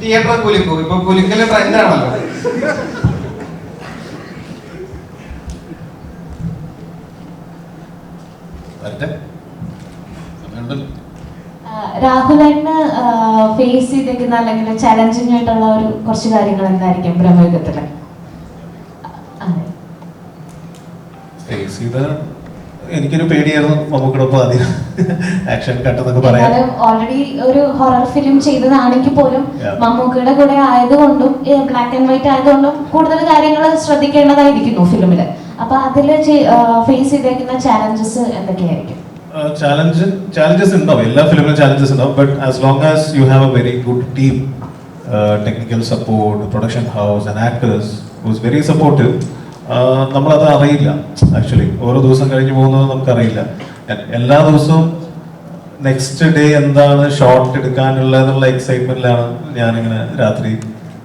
Theatre കുലുക്കും. ഇപ്പൊ കുലുക്കല് ട്രെൻഡാണല്ലോ. രാഹുലിന് face ചെയ്തേക്കുന്ന അല്ലെങ്കിൽ ചലഞ്ചിങ് ആയിട്ടുള്ള ഒരു കുറച്ച് കാര്യങ്ങൾ എന്തായിരിക്കും ബ്രഹ്മയുഗത്തില്? ഫേസ് ചെയ്ത എനിക്കൊരു പേടിയായിരുന്നു മമ്മൂക്കടൊപ്പം അധികം ആക്ഷൻ കട്ടെന്നൊക്കെ പറയാം. ഓൾറെഡി ഒരു ഹൊറർ ഫിലിം ചെയ്തതാണെങ്കിൽ പോലും മമ്മൂക്കയുടെ കൂടെ ആയതുകൊണ്ടും ബ്ലാക്ക് ആൻഡ് വൈറ്റ് ആയതുകൊണ്ടും കൂടുതൽ കാര്യങ്ങൾ ശ്രദ്ധിക്കേണ്ടതായിരിക്കുന്നു ഫിലിമില്. അപ്പൊ അതില് ഫേസ് ചെയ്തേക്കുന്ന ചാലഞ്ചസ് എന്തൊക്കെയായിരിക്കും? ചാലഞ്ചസ് ഉണ്ടാവും, എല്ലാ ഫിലിമിലും ചാലഞ്ചസ് ഉണ്ടാവും. But as long as you have a very good team, technical support, production house and actors who's very supportive, നമ്മളത് അറിയില്ല. ആക്ച്വലി ഓരോ ദിവസം കഴിഞ്ഞ് പോകുന്നത് നമുക്കറിയില്ല. എല്ലാ ദിവസവും നെക്സ്റ്റ് ഡേ എന്താണ് ഷോട്ട് എടുക്കാനുള്ളതെന്നുള്ള എക്സൈറ്റ്മെന്റിലാണ് ഞാനിങ്ങനെ രാത്രി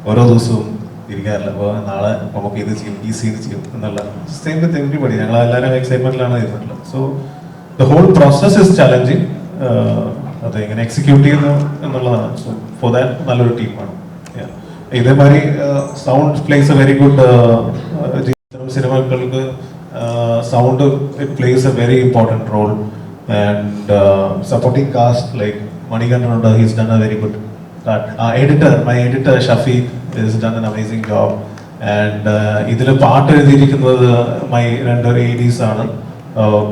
ഓരോ ദിവസവും ഇരിക്കാറില്ല. അപ്പോൾ നാളെ നമുക്ക് ഇത് ചെയ്യും, ഈ സീൻ ചെയ്യും എന്നുള്ള സെയിം വിത്ത് എവരിബഡി. ഞങ്ങൾ എല്ലാവരും എക്സൈറ്റ്മെന്റിലാണ് ഇരുന്നിട്ടുള്ളത്. So the whole process is challenging. അത് എങ്ങനെ എക്സിക്യൂട്ട് ചെയ്യുന്നു എന്നുള്ളതാണ്. സോ ഫോർ ദാറ്റ് നല്ലൊരു ടീമാണ്. ഇതേമാതിരി sound plays a very good. സിനിമകൾക്ക് sound it plays a very important role. And supporting cast like മണികണ്ഠനുണ്ട്, he's done a very good. my editor Shafiq has done an amazing job. And ഇതിൽ പാട്ട് എഴുതിയിരിക്കുന്നത് my രണ്ട് ADs ആണ്.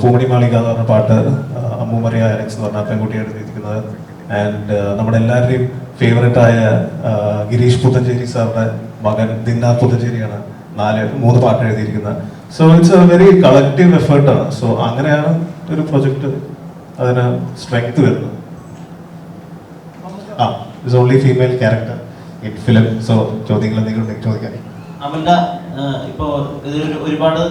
പൂമണി മാളിക എന്ന് പറഞ്ഞ പാട്ട് അമ്മു മറിയ അലക്സ് എന്ന് പറഞ്ഞ പെൺകുട്ടി എഴുതിയിരിക്കുന്നത്. ആൻഡ് നമ്മുടെ എല്ലാവരുടെയും ഫേവറേറ്റ് ആയ ഗിരീഷ് പുത്തഞ്ചേരി സാറിന്റെ മകൻ ദിന്നാർ പുത്തഞ്ചേരിയാണ് 3 പാട്ട് എഴുതിയിരിക്കുന്നത്. So it's a very collective എഫേർട്ടാണ്. സോ അങ്ങനെയാണ് ഒരു പ്രൊജക്ട് അതിന് സ്ട്രെങ്ത് വരുന്നത്. It's only female character in film. So ചോദ്യങ്ങൾ എന്തെങ്കിലും ചോദിക്കാൻ? അമൽഡ, ഇപ്പോൾ ഇതിൽ ഒരുപാട്